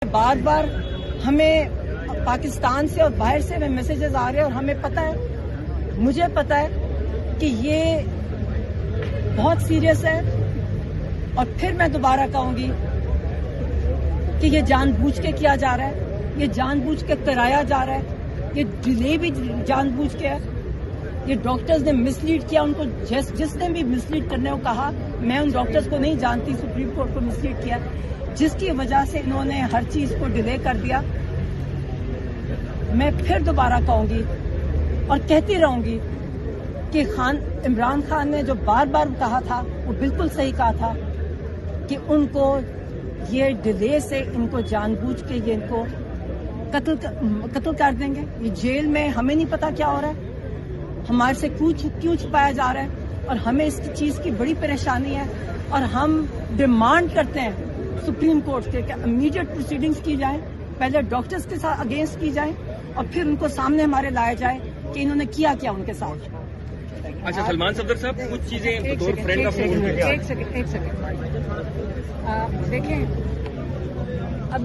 بار بار ہمیں پاکستان سے اور باہر سے ہمیں میسیجز آ رہے ہیں اور ہمیں پتہ ہے، مجھے پتہ ہے کہ یہ بہت سیریس ہے، اور پھر میں دوبارہ کہوں گی کہ یہ جان بوجھ کے کیا جا رہا ہے، یہ جان بوجھ کے کرایا جا رہا ہے، یہ ڈیلے بھی جان بوجھ کے ہے، یہ ڈاکٹرز نے مس لیڈ کیا، ان کو جس نے بھی مس لیڈ کرنے کو کہا، میں ان ڈاکٹرز کو نہیں جانتی، سپریم کورٹ کو مس لیڈ کیا، جس کی وجہ سے انہوں نے ہر چیز کو ڈیلے کر دیا۔ میں پھر دوبارہ کہوں گی اور کہتی رہوں گی کہ عمران خان نے جو بار بار کہا تھا وہ بالکل صحیح کہا تھا کہ ان کو یہ ڈیلے سے ان کو جان بوجھ کے یہ ان کو قتل کر دیں گے۔ یہ جیل میں ہمیں نہیں پتا کیا ہو رہا ہے، ہمارے سے کیوں چھپایا جا رہا ہے، اور ہمیں اس چیز کی بڑی پریشانی ہے، اور ہم ڈیمانڈ کرتے ہیں سپریم کورٹ سے کہ امیڈیٹ پروسیڈنگز کی جائیں، پہلے ڈاکٹرز کے ساتھ اگینسٹ کی جائیں اور پھر ان کو سامنے ہمارے لایا جائے کہ انہوں نے کیا ان کے ساتھ۔ اچھا سلمان صفدر صاحب، کچھ چیزیں بطور فرینڈ کا فون ایک سیکنڈ دیکھیں، اب